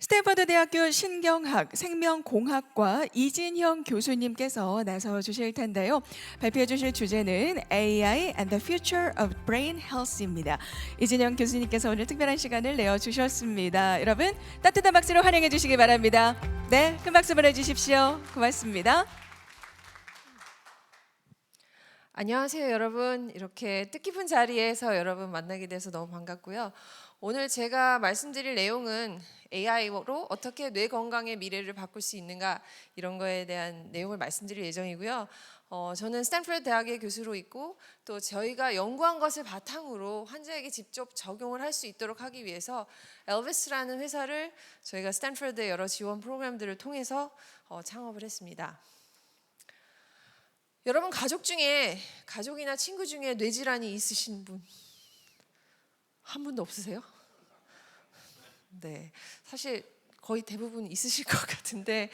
스탠퍼드 대학교 신경학 생명공학과 이진형 교수님께서 나서 주실 텐데요. 발표해 주실 주제는 AI and the Future of Brain Health입니다. 이진형 교수님께서 오늘 특별한 시간을 내어 주셨습니다. 여러분 따뜻한 박수로 환영해 주시기 바랍니다. 네, 큰 박수 보내주십시오. 고맙습니다. 안녕하세요, 여러분. 이렇게 뜻깊은 자리에서 여러분 만나게 돼서 너무 반갑고요. 오늘 제가 말씀드릴 내용은 AI로 어떻게 뇌 건강의 미래를 바꿀 수 있는가, 이런 거에 대한 내용을 말씀드릴 예정이고요. 저는 스탠퍼드 대학의 교수로 있고, 또 저희가 연구한 것을 바탕으로 환자에게 직접 적용을 할 수 있도록 하기 위해서 엘비스라는 회사를 저희가 스탠퍼드의 여러 지원 프로그램들을 통해서 창업을 했습니다. 여러분 가족이나 친구 중에 뇌질환이 있으신 분 한 분도 없으세요? 네, 사실 거의 대부분 있으실 것 같은데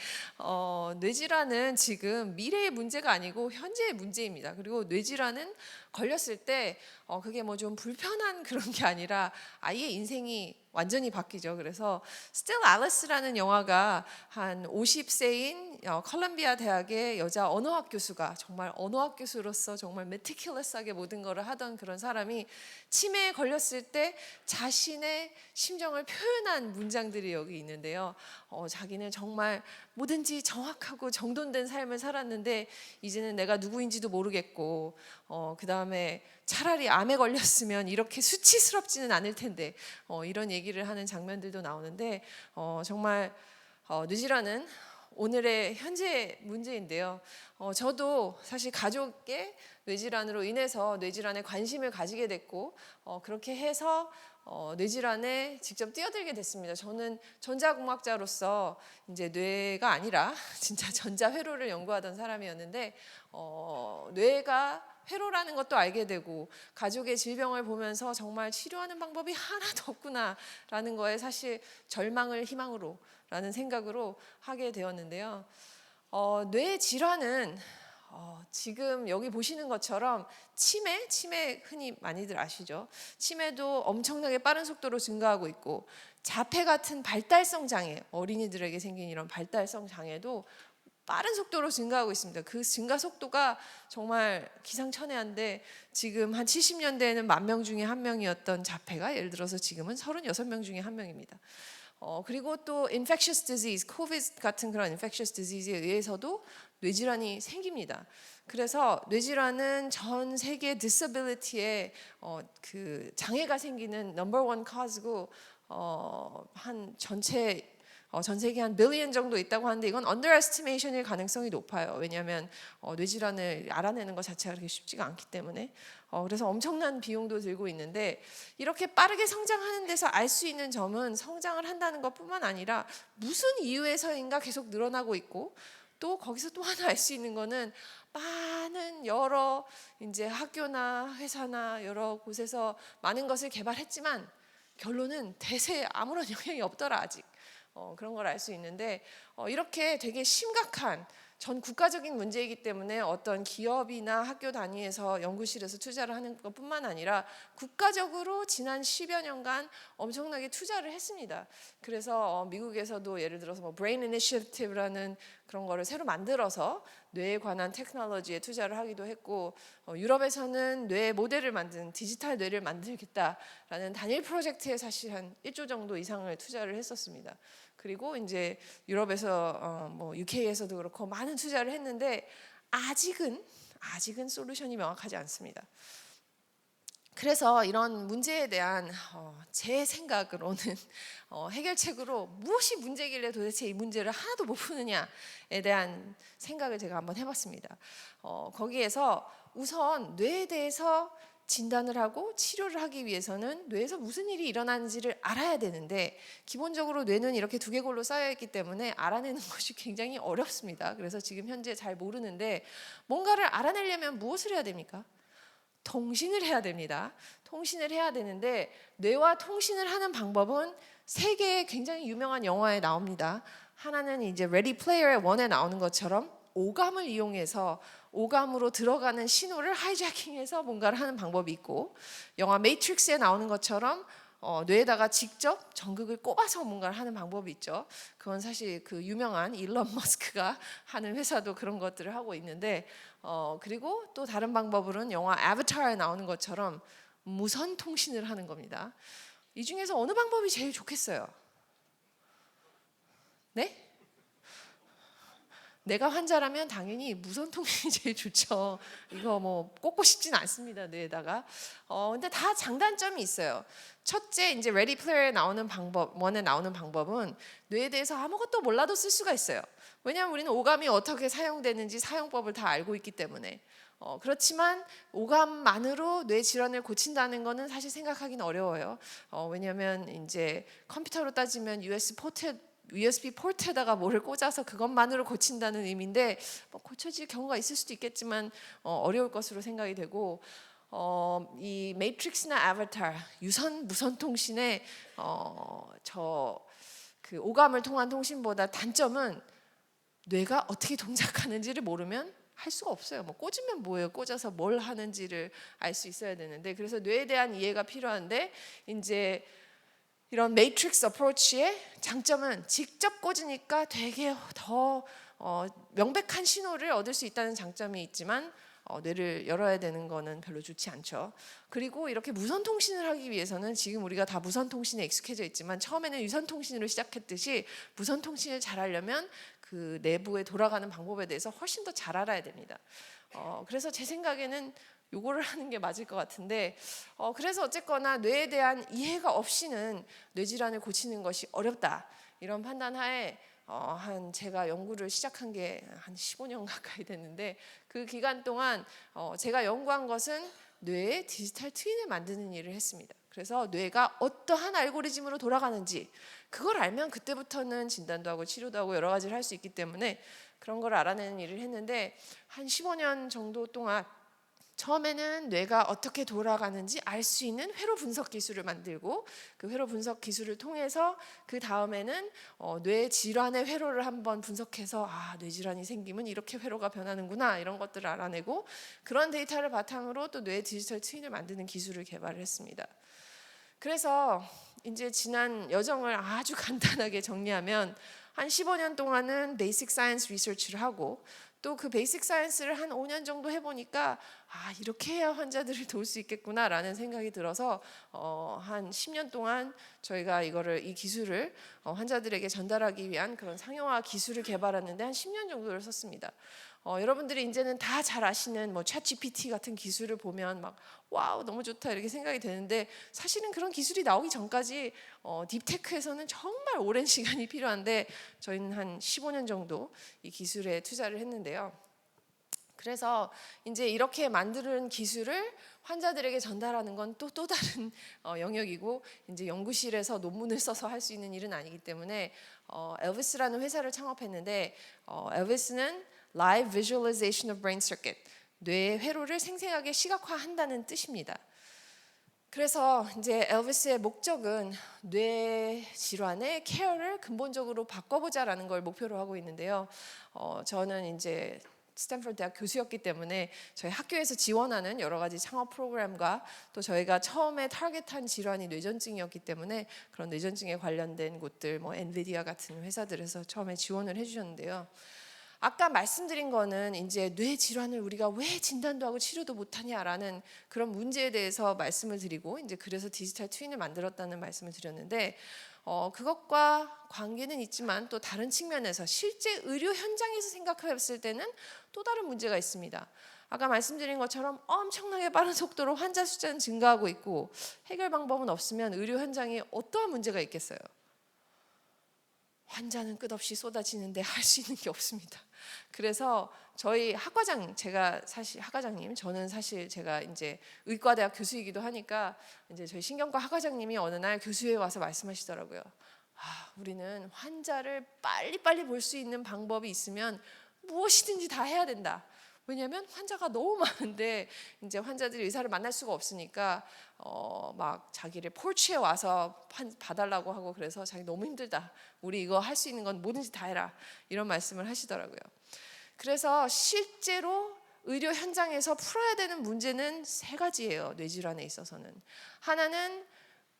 뇌질환은 지금 미래의 문제가 아니고 현재의 문제입니다. 그리고 뇌질환은 걸렸을 때 그게 뭐 좀 불편한 그런 게 아니라 아이의 인생이 완전히 바뀌죠. 그래서 Still Alice라는 영화가 한 50세인 컬럼비아 대학의 여자 언어학 교수가 정말 언어학 교수로서 정말 meticulous하게 모든 것을 하던 그런 사람이 치매에 걸렸을 때 자신의 심정을 표현한 문장들이 여기 있는데요. 자기는 정말 뭐든지 정확하고 정돈된 삶을 살았는데 이제는 내가 누구인지도 모르겠고 그 다음에 차라리 암에 걸렸으면 이렇게 수치스럽지는 않을 텐데 이런 얘기를 하는 장면들도 나오는데 정말 뇌질환은 오늘의 현재 문제인데요. 저도 사실 가족의 뇌질환으로 인해서 뇌질환에 관심을 가지게 됐고 그렇게 해서 뇌질환에 직접 뛰어들게 됐습니다. 저는 전자공학자로서 이제 뇌가 아니라 진짜 전자회로를 연구하던 사람이었는데 뇌가 회로라는 것도 알게 되고 가족의 질병을 보면서 정말 치료하는 방법이 하나도 없구나라는 거에 사실 절망을 희망으로 라는 생각으로 하게 되었는데요. 뇌 질환은 지금 여기 보시는 것처럼 치매 흔히 많이들 아시죠? 치매도 엄청나게 빠른 속도로 증가하고 있고 자폐 같은 발달성 장애, 어린이들에게 생긴 이런 발달성 장애도 빠른 속도로 증가하고 있습니다. 그 증가 속도가 정말 기상천외한데 지금 한 70년대에는 10,000명 중에 1명이었던 자폐가 예를 들어서 지금은 36명 중에 1명입니다. 그리고 또 infectious disease, COVID 같은 그런 infectious disease에 의해서도 뇌질환이 생깁니다. 그래서 뇌질환은 전 세계 disability에 그 장애가 생기는 number one cause고 한 전 세계 한 빌리언 정도 있다고 하는데 이건 underestimation일 가능성이 높아요. 왜냐하면 뇌질환을 알아내는 것 자체가 그렇게 쉽지가 않기 때문에 그래서 엄청난 비용도 들고 있는데 이렇게 빠르게 성장하는 데서 알 수 있는 점은 성장을 한다는 것뿐만 아니라 무슨 이유에서인가 계속 늘어나고 있고 또 거기서 또 하나 알 수 있는 거는 많은 여러 이제 학교나 회사나 여러 곳에서 많은 것을 개발했지만 결론은 대세에 아무런 영향이 없더라 아직. 그런 걸 알 수 있는데 이렇게 되게 심각한 전 국가적인 문제이기 때문에 어떤 기업이나 학교 단위에서 연구실에서 투자를 하는 것뿐만 아니라 국가적으로 지난 10여 년간 엄청나게 투자를 했습니다. 그래서 미국에서도 예를 들어서 뭐 Brain Initiative라는 그런 거를 새로 만들어서 뇌에 관한 테크놀로지에 투자를 하기도 했고 유럽에서는 뇌 모델을 만든 디지털 뇌를 만들겠다라는 단일 프로젝트에 사실 한 1조 정도 이상을 투자를 했었습니다. 그리고 이제 유럽에서 뭐 UK에서도 그렇고 많은 투자를 했는데 아직은 솔루션이 명확하지 않습니다. 그래서 이런 문제에 대한 제 생각으로는 해결책으로 무엇이 문제길래 도대체 이 문제를 하나도 못 푸느냐에 대한 생각을 제가 한번 해봤습니다. 거기에서 우선 뇌에 대해서 진단을 하고 치료를 하기 위해서는 뇌에서 무슨 일이 일어나는지를 알아야 되는데 기본적으로 뇌는 이렇게 두개골로 쌓여 있기 때문에 알아내는 것이 굉장히 어렵습니다. 그래서 지금 현재 잘 모르는데 뭔가를 알아내려면 무엇을 해야 됩니까? 통신을 해야 됩니다. 통신을 해야 되는데 뇌와 통신을 하는 방법은 세 개의 굉장히 유명한 영화에 나옵니다. 하나는 이제 Ready Player One에 나오는 것처럼 오감을 이용해서 오감으로 들어가는 신호를 하이제킹해서 뭔가를 하는 방법이 있고 영화 매트릭스에 나오는 것처럼 뇌에다가 직접 전극을 꼽아서 뭔가를 하는 방법이 있죠. 그건 사실 그 유명한 일론 머스크가 하는 회사도 그런 것들을 하고 있는데, 그리고 또 다른 방법으로는 영화 아바타에 나오는 것처럼 무선 통신을 하는 겁니다. 이 중에서 어느 방법이 제일 좋겠어요? 네? 내가 환자라면 당연히 무선 통신이 제일 좋죠. 이거 뭐 꽂고 싶진 않습니다, 뇌에다가. 근데 다 장단점이 있어요. 첫째, 이제 레디 플레이어에 나오는 방법, 원에 나오는 방법은 뇌에 대해서 아무것도 몰라도 쓸 수가 있어요. 왜냐하면 우리는 오감이 어떻게 사용되는지 사용법을 다 알고 있기 때문에. 그렇지만 오감만으로 뇌 질환을 고친다는 거는 사실 생각하기는 어려워요. 왜냐하면 이제 컴퓨터로 따지면 USB 포트에다가 뭐를 꽂아서 그것만으로 고친다는 의미인데, 뭐 고쳐질 경우가 있을 수도 있겠지만 어려울 것으로 생각이 되고, 이 매트릭스나 아바타 유선 무선 통신의 그 오감을 통한 통신보다 단점은 뇌가 어떻게 동작하는지를 모르면 할 수가 없어요. 뭐 꽂으면 뭐예요? 꽂아서 뭘 하는지를 알 수 있어야 되는데, 그래서 뇌에 대한 이해가 필요한데, 이제 이런 매트릭스 어프로치의 장점은 직접 꽂으니까 되게 더 명백한 신호를 얻을 수 있다는 장점이 있지만, 뇌를 열어야 되는 거는 별로 좋지 않죠. 그리고 이렇게 무선 통신을 하기 위해서는 지금 우리가 다 무선 통신에 익숙해져 있지만 처음에는 유선 통신으로 시작했듯이 무선 통신을 잘 하려면 그 내부에 돌아가는 방법에 대해서 훨씬 더 잘 알아야 됩니다. 그래서 제 생각에는 요거를 하는 게 맞을 것 같은데, 그래서 어쨌거나 뇌에 대한 이해가 없이는 뇌질환을 고치는 것이 어렵다, 이런 판단하에 제가 연구를 시작한 게 한 15년 가까이 됐는데, 그 기간 동안 제가 연구한 것은 뇌의 디지털 트윈을 만드는 일을 했습니다. 그래서 뇌가 어떠한 알고리즘으로 돌아가는지 그걸 알면 그때부터는 진단도 하고 치료도 하고 여러 가지를 할 수 있기 때문에 그런 걸 알아내는 일을 했는데, 한 15년 정도 동안 처음에는 뇌가 어떻게 돌아가는지 알 수 있는 회로 분석 기술을 만들고, 그 회로 분석 기술을 통해서 그 다음에는 뇌 질환의 회로를 한번 분석해서 뇌 질환이 생기면 이렇게 회로가 변하는구나, 이런 것들을 알아내고, 그런 데이터를 바탕으로 또 뇌 디지털 트윈을 만드는 기술을 개발을 했습니다. 그래서 이제 지난 여정을 아주 간단하게 정리하면, 한 15년 동안은 베이직 사이언스 리서치를 하고, 또 그 베이직 사이언스를 한 5년 정도 해보니까 이렇게 해야 환자들을 도울 수 있겠구나라는 생각이 들어서 한 10년 동안 저희가 이 기술을 환자들에게 전달하기 위한 그런 상용화 기술을 개발하는데 한 10년 정도를 썼습니다. 여러분들이 이제는 다 잘 아시는 뭐 챗GPT 같은 기술을 보면 막 와우 너무 좋다 이렇게 생각이 되는데, 사실은 그런 기술이 나오기 전까지 딥테크에서는 정말 오랜 시간이 필요한데, 저희는 한 15년 정도 이 기술에 투자를 했는데요. 그래서 이제 이렇게 만드는 기술을 환자들에게 전달하는 건 또 다른 영역이고, 이제 연구실에서 논문을 써서 할 수 있는 일은 아니기 때문에 엘비스라는 회사를 창업했는데, 엘비스는 Live Visualization of Brain Circuit, 뇌의 회로를 생생하게 시각화한다는 뜻입니다. 그래서 이제 엘비스의 목적은 뇌 질환의 케어를 근본적으로 바꿔보자라는 걸 목표로 하고 있는데요. 저는 이제 스탠퍼드 대학 교수였기 때문에 저희 학교에서 지원하는 여러 가지 창업 프로그램과 또 저희가 처음에 타겟한 질환이 뇌전증이었기 때문에 그런 뇌전증에 관련된 곳들, 뭐 엔비디아 같은 회사들에서 처음에 지원을 해주셨는데요. 아까 말씀드린 거는 이제 뇌 질환을 우리가 왜 진단도 하고 치료도 못하냐라는 그런 문제에 대해서 말씀을 드리고, 이제 그래서 디지털 트윈을 만들었다는 말씀을 드렸는데, 그것과 관계는 있지만 또 다른 측면에서 실제 의료 현장에서 생각했을 때는 또 다른 문제가 있습니다. 아까 말씀드린 것처럼 엄청나게 빠른 속도로 환자 숫자는 증가하고 있고, 해결 방법은 없으면 의료 현장에 어떠한 문제가 있겠어요? 환자는 끝없이 쏟아지는데 할 수 있는 게 없습니다. 그래서 저희 저는 사실 제가 이제 의과대학 교수이기도 하니까, 이제 저희 신경과 학과장님이 어느 날 교수회에 와서 말씀하시더라고요. 우리는 환자를 빨리빨리 볼 수 있는 방법이 있으면 무엇이든지 다 해야 된다. 왜냐하면 환자가 너무 많은데 이제 환자들이 의사를 만날 수가 없으니까 막 자기를 폴치에 와서 봐달라고 하고, 그래서 자기 너무 힘들다, 우리 이거 할 수 있는 건 뭐든지 다 해라, 이런 말씀을 하시더라고요. 그래서 실제로 의료 현장에서 풀어야 되는 문제는 세 가지예요. 뇌질환에 있어서는 하나는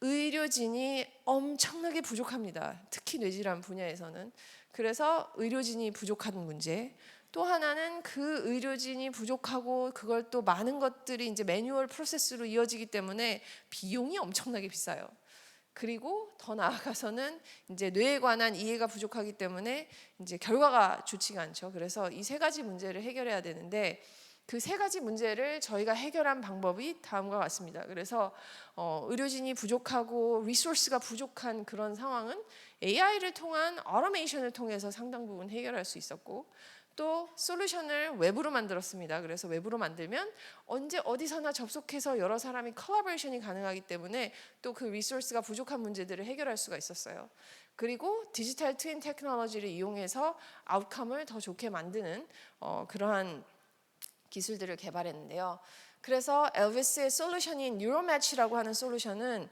의료진이 엄청나게 부족합니다. 특히 뇌질환 분야에서는. 그래서 의료진이 부족한 문제. 또 하나는 그 의료진이 부족하고 그걸 또 많은 것들이 이제 매뉴얼 프로세스로 이어지기 때문에 비용이 엄청나게 비싸요. 그리고 더 나아가서는 이제 뇌에 관한 이해가 부족하기 때문에 이제 결과가 좋지가 않죠. 그래서 이 세 가지 문제를 해결해야 되는데 그 세 가지 문제를 저희가 해결한 방법이 다음과 같습니다. 그래서 의료진이 부족하고 리소스가 부족한 그런 상황은 AI를 통한 어토메이션을 통해서 상당 부분 해결할 수 있었고 또 솔루션을 외부로 만들었습니다. 그래서 외부로 만들면 언제 어디서나 접속해서 여러 사람이 콜라보레이션이 가능하기 때문에 또 그 리소스가 부족한 문제들을 해결할 수가 있었어요. 그리고 디지털 트윈 테크놀로지를 이용해서 아웃컴을 더 좋게 만드는 그러한 기술들을 개발했는데요. 그래서 엘비스의 솔루션인 뉴로매치라고 하는 솔루션은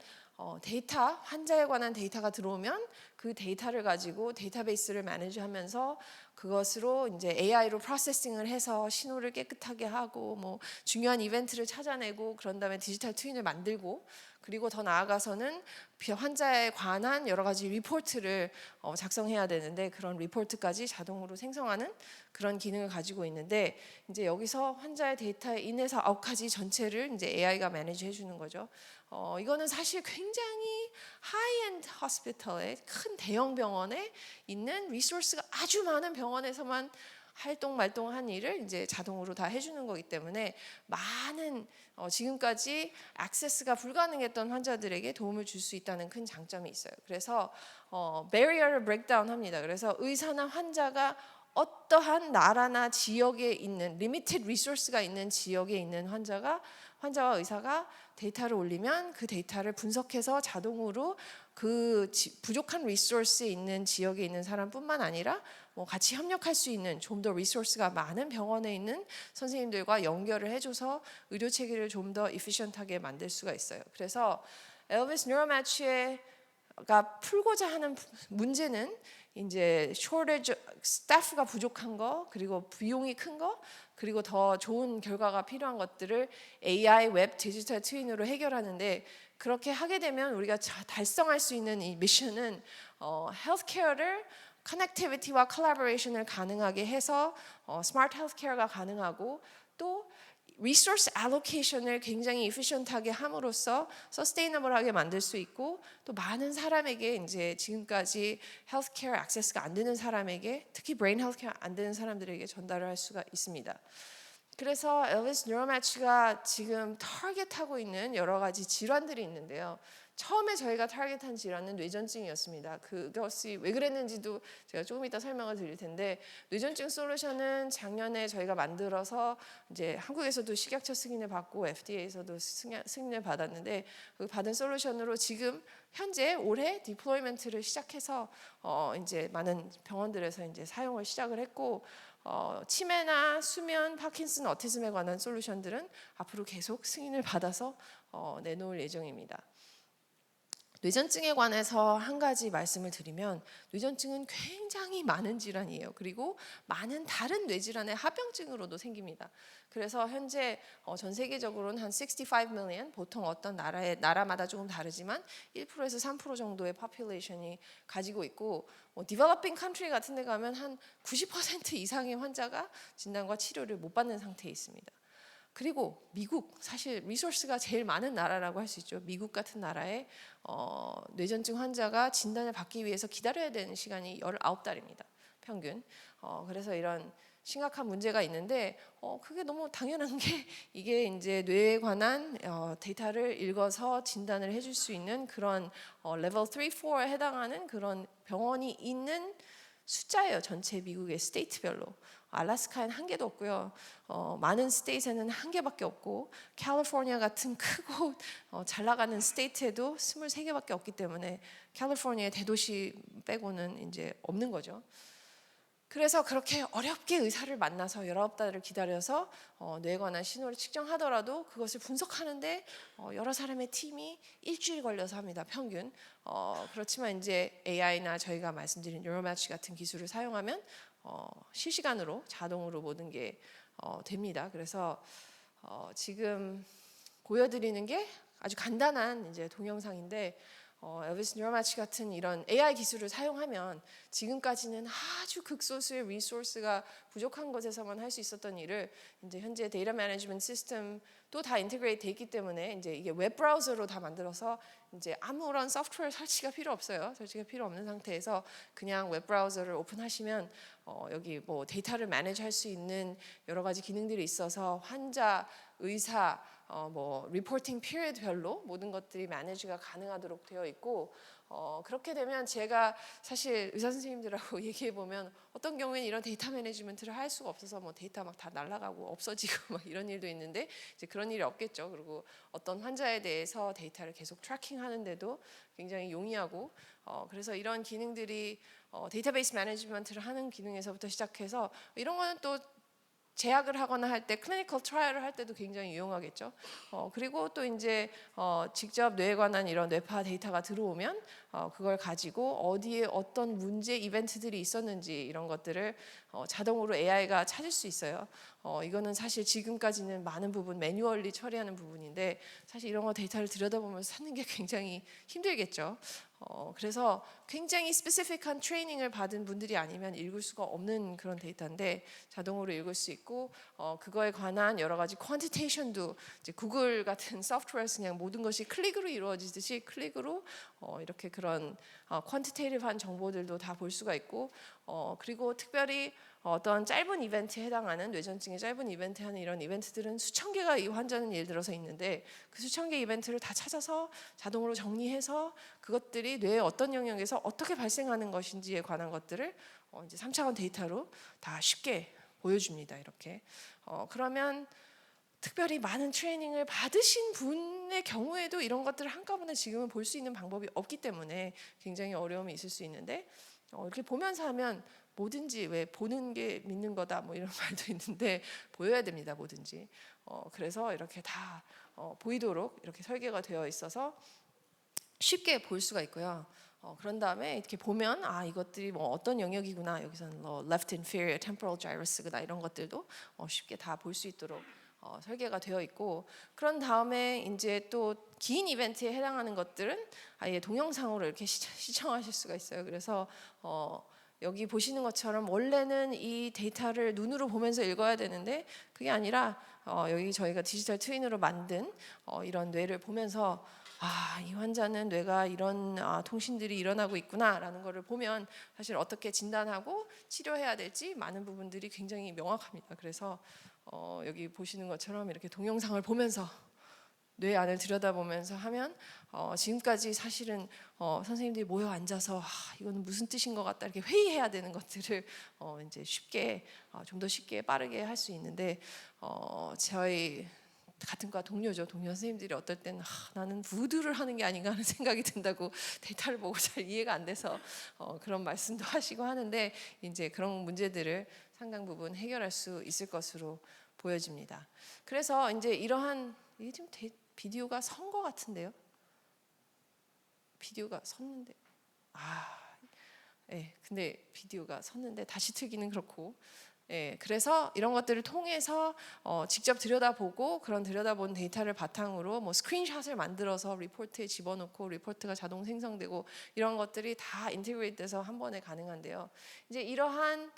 데이터, 환자에 관한 데이터가 들어오면 그 데이터를 가지고 데이터베이스를 매니지하면서 그것으로 이제 AI로 프로세싱을 해서 신호를 깨끗하게 하고 뭐 중요한 이벤트를 찾아내고 그런 다음에 디지털 트윈을 만들고 그리고 더 나아가서는 환자에 관한 여러 가지 리포트를 작성해야 되는데 그런 리포트까지 자동으로 생성하는 그런 기능을 가지고 있는데 이제 여기서 환자의 데이터에 인해서 아웃까지 전체를 이제 AI가 매니지 해주는 거죠. 이거는 사실 굉장히 하이엔드 호스피털에 큰 대형 병원에 있는 리소스가 아주 많은 병원에서만 활동말동한 일을 이제 자동으로 다 해주는 거기 때문에 많은 지금까지 액세스가 불가능했던 환자들에게 도움을 줄 수 있다는 큰 장점이 있어요. 그래서 barrier를 breakdown 합니다. 그래서 의사나 환자가 어떠한 나라나 지역에 있는 limited resource가 있는 지역에 있는 환자와 의사가 데이터를 올리면 그 데이터를 분석해서 자동으로 그 부족한 리소스에 있는 지역에 있는 사람뿐만 아니라 뭐 같이 협력할 수 있는 좀 더 리소스가 많은 병원에 있는 선생님들과 연결을 해줘서 의료 체계를 좀 더 이피션트하게 만들 수가 있어요. 그래서 엘비스 뉴로매치가 풀고자 하는 문제는 이제 shortage, 스태프가 부족한 거, 그리고 비용이 큰 거, 그리고 더 좋은 결과가 필요한 것들을 AI, 웹, 디지털 트윈으로 해결하는데 그렇게 하게 되면 우리가 달성할 수 있는 이 미션은 헬스케어를 커넥티비티와 콜라보레이션을 가능하게 해서 스마트 헬스케어가 가능하고 또 리소스 알로케이션을 굉장히 이피션트하게 함으로써 서스테이너블하게 만들 수 있고 또 많은 사람에게 이제 지금까지 헬스케어 액세스가 안 되는 사람에게 특히 브레인 헬스케어 안 되는 사람들에게 전달을 할 수가 있습니다. 그래서 엘비스 뉴로매치가 지금 타겟하고 있는 여러 가지 질환들이 있는데요. 처음에 저희가 타겟한 질환은 뇌전증이었습니다. 그것이 왜 그랬는지도 제가 조금 이따 설명을 드릴 텐데 뇌전증 솔루션은 작년에 저희가 만들어서 이제 한국에서도 식약처 승인을 받고 FDA에서도 승인을 받았는데 그 받은 솔루션으로 지금 현재 올해 디플로이먼트를 시작해서 이제 많은 병원들에서 이제 사용을 시작을 했고 치매나 수면, 파킨슨, 어티즘에 관한 솔루션들은 앞으로 계속 승인을 받아서 내놓을 예정입니다. 뇌전증에 관해서 한 가지 말씀을 드리면 뇌전증은 굉장히 많은 질환이에요. 그리고 많은 다른 뇌질환의 합병증으로도 생깁니다. 그래서 현재 전 세계적으로는 한 65 million, 보통 어떤 나라마다 조금 다르지만 1%에서 3% 정도의 population이 가지고 있고 developing country 같은 데 가면 한 90% 이상의 환자가 진단과 치료를 못 받는 상태에 있습니다. 그리고 미국, 사실 리소스가 제일 많은 나라라고 할 수 있죠. 미국 같은 나라에 뇌전증 환자가 진단을 받기 위해서 기다려야 되는 시간이 19달입니다. 평균. 그래서 이런 심각한 문제가 있는데 그게 너무 당연한 게 이게 이제 뇌에 관한 데이터를 읽어서 진단을 해줄 수 있는 그런 레벨 3, 4에 해당하는 그런 병원이 있는 숫자예요. 전체 미국의 스테이트별로. 알래스카에는 한 개도 없고요. 많은 스테이트에는 한 개밖에 없고 캘리포니아 같은 크고 잘 나가는 스테이트에도 23개밖에 없기 때문에 캘리포니아의 대도시 빼고는 이제 없는 거죠. 그래서 그렇게 어렵게 의사를 만나서 19달을 기다려서 뇌에 관한 신호를 측정하더라도 그것을 분석하는데 여러 사람의 팀이 일주일 걸려서 합니다. 평균. 그렇지만 이제 AI나 저희가 말씀드린 뉴로매치 같은 기술을 사용하면 실시간으로 자동으로 모든 게 됩니다. 그래서 지금 보여드리는 게 아주 간단한 이제 동영상인데 엘비스 뉴로마치 같은 이런 AI 기술을 사용하면 지금까지는 아주 극소수의 리소스가 부족한 곳에서만 할 수 있었던 일을 이제 현재 데이터 매니지먼트 시스템도 다 인테그레이트 돼 있기 때문에 이제 이게 웹 브라우저로 다 만들어서 이제 아무런 소프트웨어 설치가 필요 없어요. 설치가 필요 없는 상태에서 그냥 웹 브라우저를 오픈하시면 여기 뭐 데이터를 매니지할 수 있는 여러 가지 기능들이 있어서 환자, 의사 뭐 리포팅 피리드별로 모든 것들이 매니지가 가능하도록 되어 있고 그렇게 되면 제가 사실 의사 선생님들하고 얘기해 보면 어떤 경우에는 이런 데이터 매니지먼트를 할 수가 없어서 뭐 데이터 막 다 날아가고 없어지고 막 이런 일도 있는데 이제 그런 일이 없겠죠. 그리고 어떤 환자에 대해서 데이터를 계속 트래킹하는데도 굉장히 용이하고 그래서 이런 기능들이 데이터베이스 매니지먼트를 하는 기능에서부터 시작해서 이런 거는 또 제약을 하거나 할 때 클리니컬 트라이얼을 할 때도 굉장히 유용하겠죠. 그리고 또 이제 직접 뇌에 관한 이런 뇌파 데이터가 들어오면 그걸 가지고 어디에 어떤 문제 이벤트들이 있었는지 이런 것들을 자동으로 AI가 찾을 수 있어요. 이거는 사실 지금까지는 많은 부분 매뉴얼리 처리하는 부분인데 사실 이런 거 데이터를 들여다보면서 찾는 게 굉장히 힘들겠죠. 그래서 굉장히 스페시픽한 트레이닝을 받은 분들이 아니면 읽을 수가 없는 그런 데이터인데 자동으로 읽을 수 있고 그거에 관한 여러 가지 퀀티테이션도 이제 구글 같은 소프트웨어에서 그냥 모든 것이 클릭으로 이루어지듯이 클릭으로 이렇게 그런 퀀티테이티브한 정보들도 다 볼 수가 있고 그리고 특별히 어떤 짧은 이벤트에 해당하는 뇌전증의 짧은 이벤트 하는 이런 이벤트들은 수천 개가 이 환자는 예를 들어서 있는데 그 수천 개 이벤트를 다 찾아서 자동으로 정리해서 그것들이 뇌의 어떤 영역에서 어떻게 발생하는 것인지에 관한 것들을 이제 3차원 데이터로 다 쉽게 보여줍니다. 이렇게 그러면 특별히 많은 트레이닝을 받으신 분의 경우에도 이런 것들을 한꺼번에 지금은 볼 수 있는 방법이 없기 때문에 굉장히 어려움이 있을 수 있는데 이렇게 보면서 하면 뭐든지 왜 보는 게 믿는 거다 뭐 이런 말도 있는데 보여야 됩니다 뭐든지 그래서 이렇게 다 보이도록 이렇게 설계가 되어 있어서 쉽게 볼 수가 있고요. 그런 다음에 이렇게 보면 이것들이 뭐 어떤 영역이구나 여기서는 뭐 left inferior temporal gyrus구나 이런 것들도 쉽게 다 볼 수 있도록 설계가 되어 있고 그런 다음에 이제 또 긴 이벤트에 해당하는 것들은 아예 동영상으로 이렇게 시청하실 수가 있어요. 그래서 여기 보시는 것처럼 원래는 이 데이터를 눈으로 보면서 읽어야 되는데 그게 아니라 여기 저희가 디지털 트윈으로 만든 이런 뇌를 보면서 이 환자는 뇌가 이런 통신들이 일어나고 있구나라는 것을 보면 사실 어떻게 진단하고 치료해야 될지 많은 부분들이 굉장히 명확합니다. 그래서 여기 보시는 것처럼 이렇게 동영상을 보면서 뇌 안을 들여다보면서 하면 지금까지 사실은 선생님들이 모여 앉아서 이거는 무슨 뜻인 것 같다 이렇게 회의해야 되는 것들을 이제 쉽게 좀 더 쉽게 빠르게 할 수 있는데 저희 같은 과 동료죠. 동료 선생님들이 어떨 때는 나는 부두를 하는 게 아닌가 하는 생각이 든다고 데이터를 보고 잘 이해가 안 돼서 그런 말씀도 하시고 하는데 이제 그런 문제들을 상당 부분 해결할 수 있을 것으로 보여집니다. 그래서 이제 이러한 이게 지금 비디오가 선 거 같은데요. 비디오가 섰는데 근데 비디오가 섰는데 다시 틀기는 그렇고 그래서 이런 것들을 통해서 직접 들여다보고 그런 들여다본 데이터를 바탕으로 뭐 스크린샷을 만들어서 리포트에 집어넣고 리포트가 자동 생성되고 이런 것들이 다 인테그레이트돼서 한 번에 가능한데요. 이제 이러한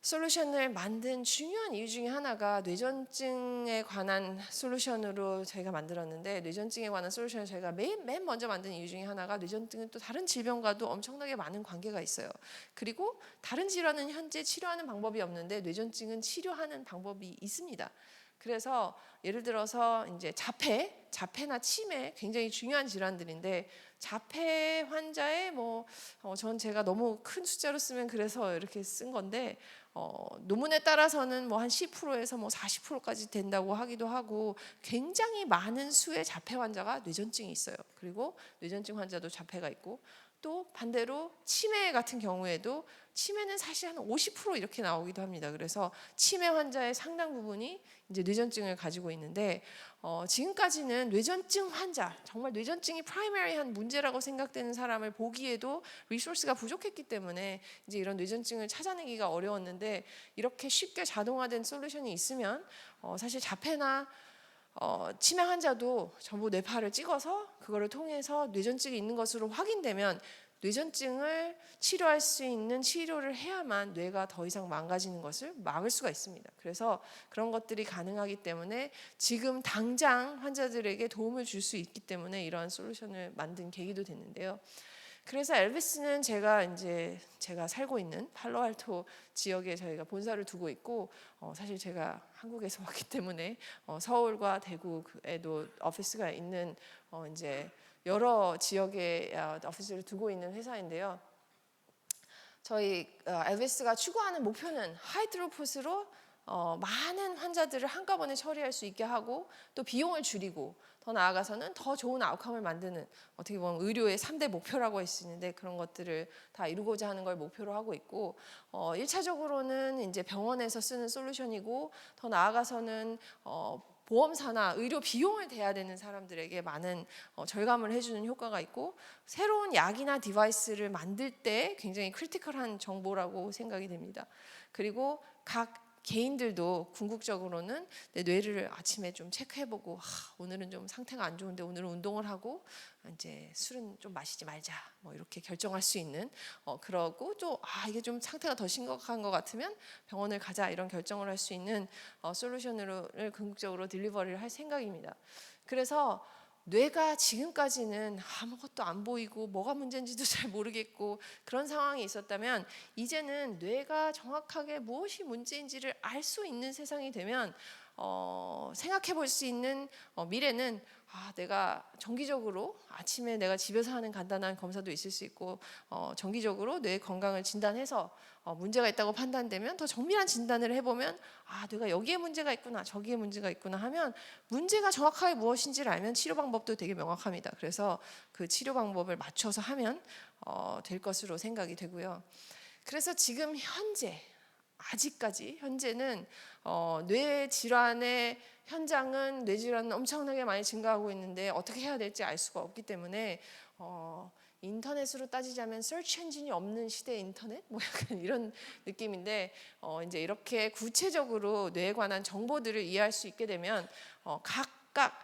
솔루션을 만든 중요한 이유 중에 하나가 뇌전증에 관한 솔루션으로 저희가 만들었는데 뇌전증에 관한 솔루션을 저희가 맨 먼저 만든 이유 중에 하나가 뇌전증은 또 다른 질병과도 엄청나게 많은 관계가 있어요. 그리고 다른 질환은 현재 치료하는 방법이 없는데 뇌전증은 치료하는 방법이 있습니다. 그래서 예를 들어서 이제 자폐나 치매 굉장히 중요한 질환들인데 자폐 환자의 전 제가 너무 큰 숫자로 쓰면 그래서 이렇게 쓴 건데 논문에 따라서는 뭐 한 10%에서 뭐 40%까지 된다고 하기도 하고 굉장히 많은 수의 자폐 환자가 뇌전증이 있어요. 그리고 뇌전증 환자도 자폐가 있고 또 반대로 치매 같은 경우에도 치매는 사실 한 50% 이렇게 나오기도 합니다. 그래서 치매 환자의 상당 부분이 이제 뇌전증을 가지고 있는데 지금까지는 뇌전증 환자 정말 뇌전증이 프라이머리한 문제라고 생각되는 사람을 보기에도 리소스가 부족했기 때문에 이제 이런 뇌전증을 찾아내기가 어려웠는데 이렇게 쉽게 자동화된 솔루션이 있으면 사실 자폐나 치매 환자도 전부 뇌파를 찍어서 그거를 통해서 뇌전증이 있는 것으로 확인되면 뇌전증을 치료할 수 있는 치료를 해야만 뇌가 더 이상 망가지는 것을 막을 수가 있습니다. 그래서 그런 것들이 가능하기 때문에 지금 당장 환자들에게 도움을 줄 수 있기 때문에 이러한 솔루션을 만든 계기도 됐는데요. 그래서 엘비스는 제가 살고 있는 팔로알토 지역에 저희가 본사를 두고 있고, 사실 제가 한국에서 왔기 때문에 서울과 대구에도 오피스가 있는 이제 여러 지역에 오피스를 두고 있는 회사인데요. 저희 엘비스가 추구하는 목표는 하이드로풋으로 많은 환자들을 한꺼번에 처리할 수 있게 하고 또 비용을 줄이고 더 나아가서는 더 좋은 아웃컴을 만드는, 어떻게 보면 의료의 3대 목표라고 할 수 있는데 그런 것들을 다 이루고자 하는 걸 목표로 하고 있고, 1차적으로는 이제 병원에서 쓰는 솔루션이고 더 나아가서는 보험사나 의료 비용을 대야 되는 사람들에게 많은 절감을 해주는 효과가 있고, 새로운 약이나 디바이스를 만들 때 굉장히 크리티컬한 정보라고 생각이 됩니다. 그리고 각 개인들도 궁극적으로는 내 뇌를 아침에 좀 체크해보고, 오늘은 좀 상태가 안 좋은데 오늘은 운동을 하고 이제 술은 좀 마시지 말자, 뭐 이렇게 결정할 수 있는, 그러고 또 이게 좀 상태가 더 심각한 것 같으면 병원을 가자, 이런 결정을 할 수 있는 솔루션을 궁극적으로 딜리버리를 할 생각입니다. 그래서 뇌가 지금까지는 아무것도 안 보이고 뭐가 문제인지도 잘 모르겠고 그런 상황이 있었다면, 이제는 뇌가 정확하게 무엇이 문제인지를 알 수 있는 세상이 되면 생각해 볼 수 있는 미래는, 내가 정기적으로 아침에 내가 집에서 하는 간단한 검사도 있을 수 있고, 정기적으로 뇌 건강을 진단해서 문제가 있다고 판단되면 더 정밀한 진단을 해보면 뇌가 여기에 문제가 있구나 저기에 문제가 있구나 하면, 문제가 정확하게 무엇인지를 알면 치료 방법도 되게 명확합니다. 그래서 그 치료 방법을 맞춰서 하면 될 것으로 생각이 되고요. 그래서 지금 현재는 뇌 질환의 현장은, 뇌 질환은 엄청나게 많이 증가하고 있는데 어떻게 해야 될지 알 수가 없기 때문에 인터넷으로 따지자면 서치 엔진이 없는 시대의 인터넷, 뭐 약간 이런 느낌인데, 이제 이렇게 구체적으로 뇌에 관한 정보들을 이해할 수 있게 되면 각각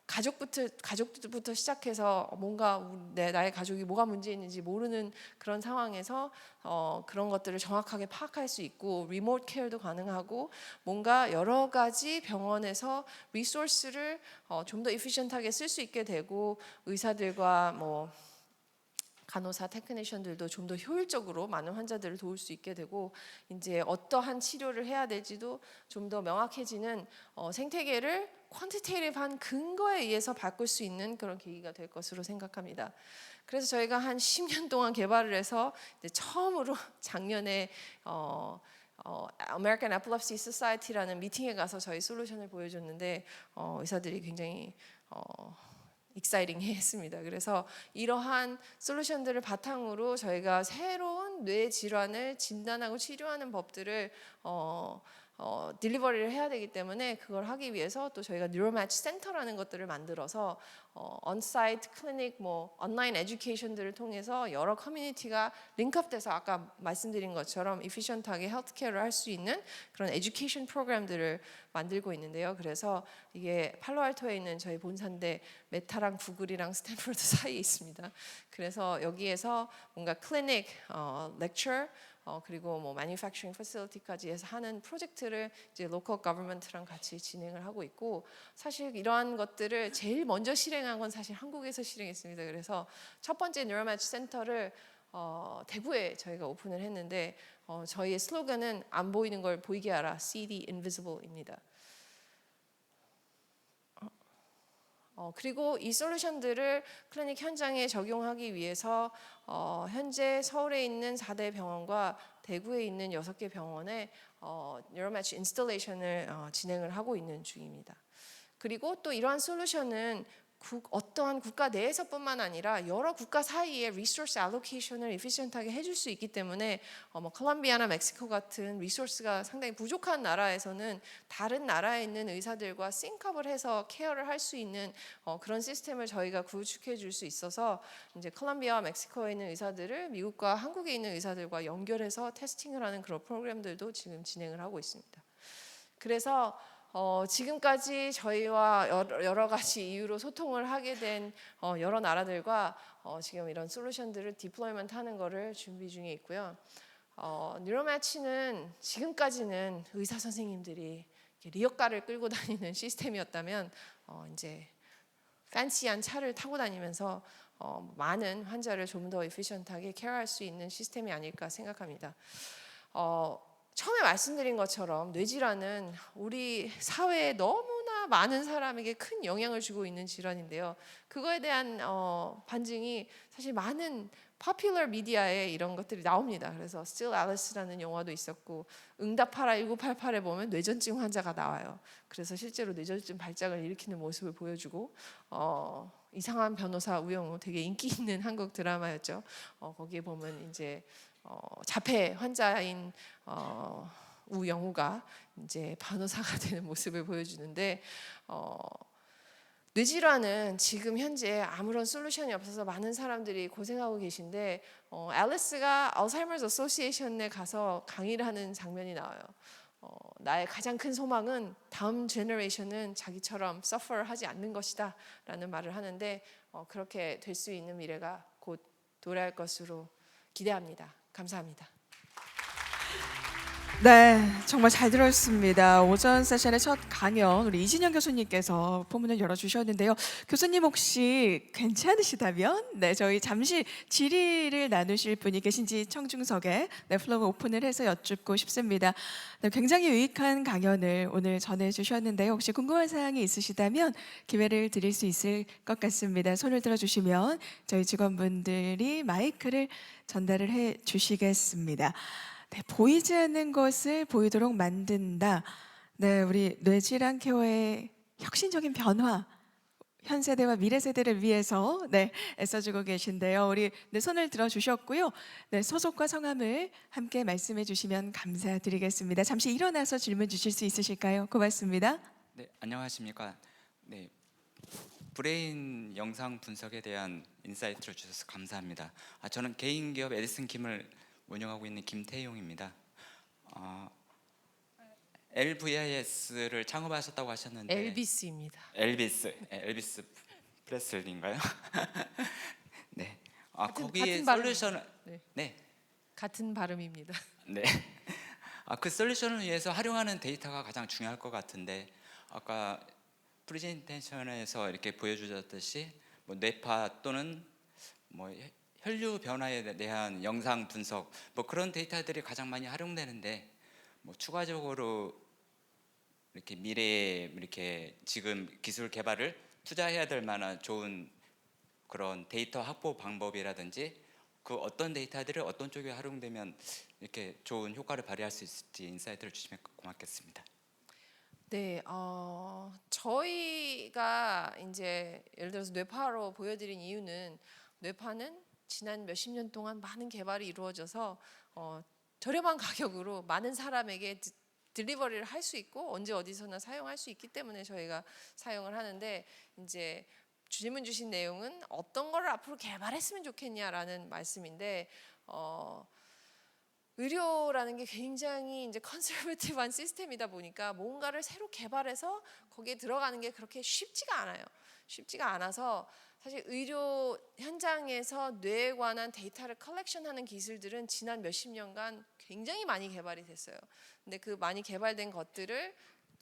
가족부터 시작해서 뭔가 나의 가족이 뭐가 문제 있는지 모르는 그런 상황에서 그런 것들을 정확하게 파악할 수 있고, 리모트 케어도 가능하고, 뭔가 여러 가지 병원에서 리소스를 좀 더 이피션트하게 쓸 수 있게 되고, 의사들과 뭐 간호사, 테크니션들도 좀 더 효율적으로 많은 환자들을 도울 수 있게 되고, 이제 어떠한 치료를 해야 될지도 좀 더 명확해지는, 생태계를 퀀티테이티브한 근거에 의해서 바꿀 수 있는 그런 계기가 될 것으로 생각합니다. 그래서 저희가 한 10년 동안 개발을 해서 이제 처음으로 작년에 American Epilepsy Society라는 미팅에 가서 저희 솔루션을 보여줬는데, 의사들이 굉장히 익사이팅해 했습니다. 그래서 이러한 솔루션들을 바탕으로 저희가 새로운 뇌 질환을 진단하고 치료하는 법들을 딜리버리를 해야 되기 때문에, 그걸 하기 위해서 또 저희가 뉴로매치 센터라는 것들을 만들어서 온사이트 클리닉, 뭐 온라인 에듀케이션들을 통해서 여러 커뮤니티가 링크업돼서 아까 말씀드린 것처럼 이피션트하게 헬스케어를 할 수 있는 그런 에듀케이션 프로그램들을 만들고 있는데요. 그래서 이게 팔로알토에 있는 저희 본사인데 메타랑 구글이랑 스탠포드 사이에 있습니다. 그래서 여기에서 뭔가 클리닉, 렉처, 그리고 뭐 manufacturing facility까지 해서 하는 프로젝트를 이제 local government랑 같이 진행을 하고 있고, 사실 이러한 것들을 제일 먼저 실행한 건 사실 한국에서 실행했습니다. 그래서 첫 번째 뉴로매치 센터를 대구에 저희가 오픈을 했는데, 저희의 슬로건은 안 보이는 걸 보이게 하라, See the Invisible입니다. 그리고 이 솔루션들을 클리닉 현장에 적용하기 위해서 현재 서울에 있는 4대 병원과 대구에 있는 6개 병원에 뉴로매치 인스톨레이션을 진행을 하고 있는 중입니다. 그리고 또 이러한 솔루션은 어떠한 국가 내에서뿐만 아니라 여러 국가 사이에 리소스 알로케이션을 에피션트하게 해줄 수 있기 때문에, 뭐 콜롬비아나 멕시코 같은 리소스가 상당히 부족한 나라에서는 다른 나라에 있는 의사들과 싱크업을 해서 케어를 할 수 있는 그런 시스템을 저희가 구축해 줄 수 있어서, 이제 콜롬비아와 멕시코에 있는 의사들을 미국과 한국에 있는 의사들과 연결해서 테스팅을 하는 그런 프로그램들도 지금 진행을 하고 있습니다. 그래서 지금까지 저희와 여러 가지 이유로 소통을 하게 된 여러 나라들과 지금 이런 솔루션들을 디플로이먼트 하는 거를 준비 중에 있고요. 뉴로매치는 지금까지는 의사 선생님들이 리어카를 끌고 다니는 시스템이었다면 이제 팬시한 차를 타고 다니면서 많은 환자를 좀 더 에피션트하게 케어할 수 있는 시스템이 아닐까 생각합니다. 처음에 말씀드린 것처럼 뇌질환은 우리 사회에 너무나 많은 사람에게 큰 영향을 주고 있는 질환인데요. 그거에 대한 반증이 사실 많은 popular 미디어에 이런 것들이 나옵니다. 그래서 Still Alice라는 영화도 있었고 응답하라 1988에 보면 뇌전증 환자가 나와요. 그래서 실제로 뇌전증 발작을 일으키는 모습을 보여주고 이상한 변호사 우영우 되게 인기 있는 한국 드라마였죠. 거기에 보면 이제 자폐 환자인 우영우가 이제 변호사가 되는 모습을 보여주는데 뇌질환은 지금 현재 아무런 솔루션이 없어서 많은 사람들이 고생하고 계신데 앨리스가 알츠하이머스 어소시에이션에 가서 강의를 하는 장면이 나와요. 나의 가장 큰 소망은 다음 제너레이션은 자기처럼 서퍼하지 않는 것이다 라는 말을 하는데 그렇게 될 수 있는 미래가 곧 도래할 것으로 기대합니다. 감사합니다. 네, 정말 잘 들었습니다. 오전 세션의 첫 강연 우리 이진영 교수님께서 포문을 열어주셨는데요. 교수님 혹시 괜찮으시다면 저희 잠시 질의를 나누실 분이 계신지 청중석에 플로어 오픈을 해서 여쭙고 싶습니다. 굉장히 유익한 강연을 오늘 전해주셨는데요. 혹시 궁금한 사항이 있으시다면 기회를 드릴 수 있을 것 같습니다. 손을 들어주시면 저희 직원분들이 마이크를 전달을 해 주시겠습니다. 네, 보이지 않는 것을 보이도록 만든다. 네, 우리 뇌질환 케어의 혁신적인 변화, 현 세대와 미래 세대를 위해서 애써주고 계신데요. 우리 손을 들어주셨고요. 소속과 성함을 함께 말씀해 주시면 감사드리겠습니다. 잠시 일어나서 질문 주실 수 있으실까요? 고맙습니다. 네, 안녕하십니까. 네, 브레인 영상 분석에 대한 인사이트를 주셔서 감사합니다. 저는 개인 기업 에디슨 킴을 운영하고 있는 김태용입니다. LVIS를 창업하셨다고 하셨는데 엘비스입니다. 엘비스 프레슬리인가요? 네. 거기에 같은 발음. 솔루션을 네. 같은 발음입니다. 네. 그 솔루션을 위해서 활용하는 데이터가 가장 중요할 것 같은데 아까 프레젠테이션에서 이렇게 보여주셨듯이 뇌파 또는 혈류 변화에 대한 영상 분석 그런 데이터들이 가장 많이 활용되는데 추가적으로 이렇게 미래에 이렇게 지금 기술 개발을 투자해야 될 만한 좋은 그런 데이터 확보 방법이라든지 그 어떤 데이터들이 어떤 쪽에 활용되면 이렇게 좋은 효과를 발휘할 수 있을지 인사이트를 주시면 고맙겠습니다. 네, 저희가 이제 예를 들어서 뇌파로 보여드린 이유는 뇌파는 지난 몇십 년 동안 많은 개발이 이루어져서 저렴한 가격으로 많은 사람에게 딜리버리를 할 수 있고 언제 어디서나 사용할 수 있기 때문에 저희가 사용을 하는데 이제 질문 주신 내용은 어떤 거를 앞으로 개발했으면 좋겠냐라는 말씀인데 의료라는 게 굉장히 이제 컨serva티브한 시스템이다 보니까 뭔가를 새로 개발해서 거기에 들어가는 게 그렇게 쉽지가 않아요. 쉽지가 않아서 사실 의료 현장에서 뇌에 관한 데이터를 컬렉션하는 기술들은 지난 몇십 년간 굉장히 많이 개발이 됐어요. 근데 그 많이 개발된 것들을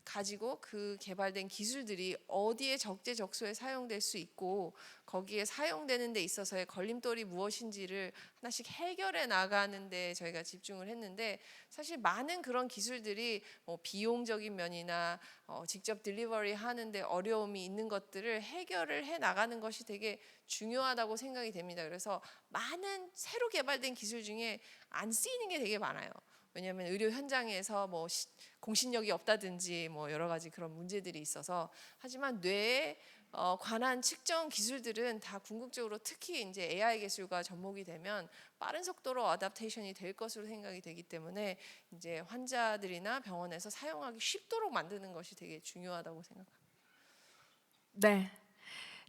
가지고 그 개발된 기술들이 어디에 적재적소에 사용될 수 있고 거기에 사용되는 데 있어서의 걸림돌이 무엇인지를 하나씩 해결해 나가는 데 저희가 집중을 했는데 사실 많은 그런 기술들이 비용적인 면이나 직접 딜리버리 하는데 어려움이 있는 것들을 해결을 해 나가는 것이 되게 중요하다고 생각이 됩니다. 그래서 많은 새로 개발된 기술 중에 안 쓰이는 게 되게 많아요. 왜냐하면 의료 현장에서 공신력이 없다든지 여러 가지 그런 문제들이 있어서 하지만 뇌에 관한 측정 기술들은 다 궁극적으로 특히 이제 AI 기술과 접목이 되면 빠른 속도로 어댑테이션이 될 것으로 생각이 되기 때문에 이제 환자들이나 병원에서 사용하기 쉽도록 만드는 것이 되게 중요하다고 생각합니다. 네.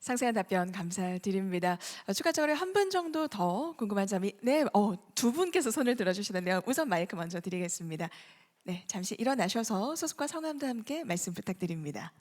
상세한 답변 감사드립니다. 추가적으로 한 분 정도 더 궁금한 점이 두 분께서 손을 들어주시는데요. 우선 마이크 먼저 드리겠습니다. 네, 잠시 일어나셔서 소속과 성함도 함께 말씀 부탁드립니다.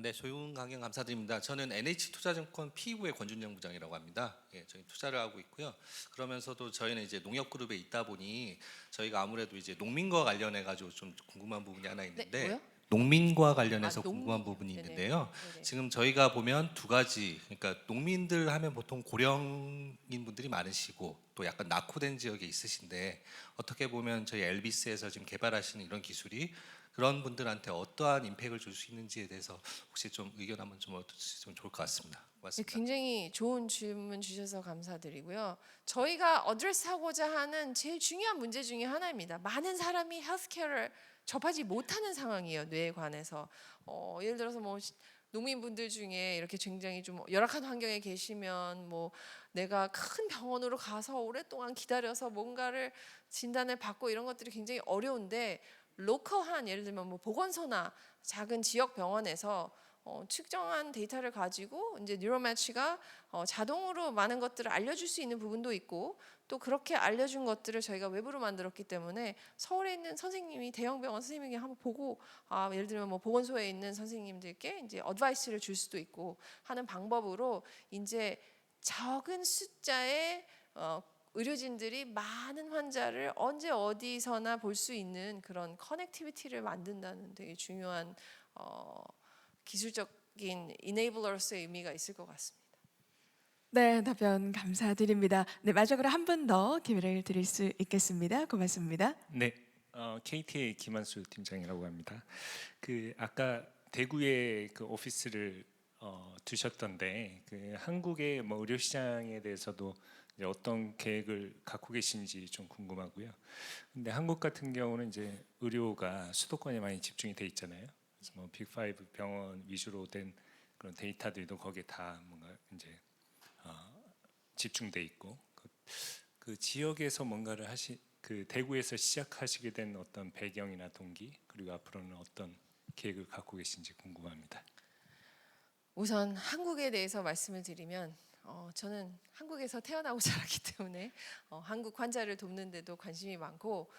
네, 좋은 강연 감사드립니다. 저는 NH투자증권 PE부의 권준영 부장이라고 합니다. 예, 저희 투자를 하고 있고요. 그러면서도 저희는 이제 농협그룹에 있다 보니 저희가 아무래도 이제 농민과 관련해 가지고 좀 궁금한 부분이 하나 있는데 뭐요? 농민과 관련해서 농민. 궁금한 부분이 네네. 있는데요. 네네. 지금 저희가 보면 두 가지, 그러니까 농민들 하면 보통 고령인 분들이 많으시고 또 약간 낙후된 지역에 있으신데 어떻게 보면 저희 엘비스에서 지금 개발하시는 이런 기술이 그런 분들한테 어떠한 임팩트를 줄 수 있는지에 대해서 혹시 좀 의견 한번 좀 얻으시면 좋을 것 같습니다. 네, 고맙습니다. 굉장히 좋은 질문 주셔서 감사드리고요. 저희가 어드레스하고자 하는 제일 중요한 문제 중에 하나입니다. 많은 사람이 헬스케어를 접하지 못하는 상황이에요. 뇌에 관해서. 예를 들어서 뭐 농민분들 중에 이렇게 굉장히 좀 열악한 환경에 계시면 뭐 내가 큰 병원으로 가서 오랫동안 기다려서 뭔가를 진단을 받고 이런 것들이 굉장히 어려운데 로컬한 예를 들면 뭐 보건소나 작은 지역 병원에서 측정한 데이터를 가지고 이제 뉴로매치가 자동으로 많은 것들을 알려줄 수 있는 부분도 있고 또 그렇게 알려준 것들을 저희가 외부로 만들었기 때문에 서울에 있는 선생님이 대형 병원 선생님에게 한번 보고 예를 들면 뭐 보건소에 있는 선생님들께 이제 어드바이스를 줄 수도 있고 하는 방법으로 이제 적은 숫자의 의료진들이 많은 환자를 언제 어디서나 볼 수 있는 그런 커넥티비티를 만든다는 되게 중요한 기술적인 이네이블러로서의 의미가 있을 것 같습니다. 네, 답변 감사드립니다. 네, 마지막으로 한 분 더 기회를 드릴 수 있겠습니다. 고맙습니다. 네, KTA 김한수 팀장이라고 합니다. 그 아까 대구에 그 오피스를 두셨던데 그 한국의 뭐 의료 시장에 대해서도 이제 어떤 계획을 갖고 계신지 좀 궁금하고요. 근데 한국 같은 경우는 이제 의료가 수도권에 많이 집중이 돼 있잖아요. 그래서 뭐 빅5 병원 위주로 된 그런 데이터들도 거기에 다 뭔가 이제 집중돼 있고 그 지역에서 뭔가를 그 대구에서 시작하시게 된 어떤 배경이나 동기 그리고 앞으로는 어떤 계획을 갖고 계신지 궁금합니다. 우선 한국에 대해서 말씀을 드리면 저는 한국에서 태어나고 자랐기 때문에 한국 환자를 돕는 데도 관심이 많고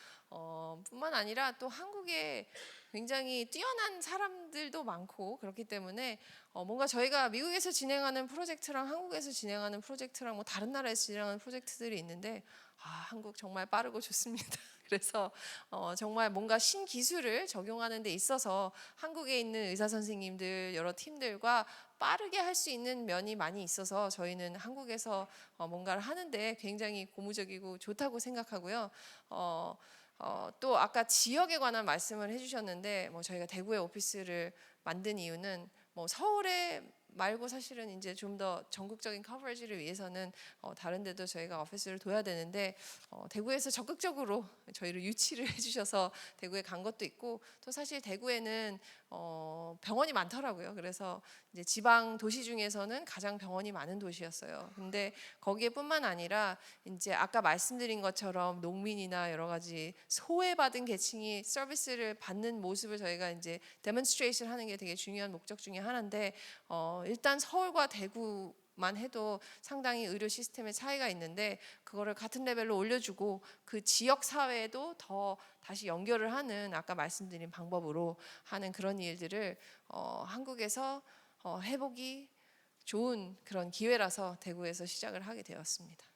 뿐만 아니라 또 한국에 굉장히 뛰어난 사람들도 많고 그렇기 때문에 뭔가 저희가 미국에서 진행하는 프로젝트랑 한국에서 진행하는 프로젝트랑 뭐 다른 나라에서 진행하는 프로젝트들이 있는데 한국 정말 빠르고 좋습니다. 그래서 정말 뭔가 신기술을 적용하는 데 있어서 한국에 있는 의사 선생님들 여러 팀들과 빠르게 할 수 있는 면이 많이 있어서 저희는 한국에서 뭔가를 하는데 굉장히 고무적이고 좋다고 생각하고요. 또 아까 지역에 관한 말씀을 해주셨는데 뭐 저희가 대구에 오피스를 만든 이유는 뭐 서울에 말고 사실은 이제 좀 더 전국적인 커버리지를 위해서는 다른 데도 저희가 오피스를 둬야 되는데 대구에서 적극적으로 저희를 유치를 해주셔서 대구에 간 것도 있고 또 사실 대구에는 병원이 많더라고요. 그래서 이제 지방 도시 중에서는 가장 병원이 많은 도시였어요. 근데 거기에뿐만 아니라 이제 아까 말씀드린 것처럼 농민이나 여러 가지 소외받은 계층이 서비스를 받는 모습을 저희가 이제 데몬스트레이션 하는 게 되게 중요한 목적 중에 하나인데 일단 서울과 대구만 해도 상당히 의료 시스템의 차이가 있는데 그거를 같은 레벨로 올려주고 그 지역 사회에도 더 다시 연결을 하는 아까 말씀드린 방법으로 하는 그런 일들을 한국에서 해보기 좋은 그런 기회라서 대구에서 시작을 하게 되었습니다.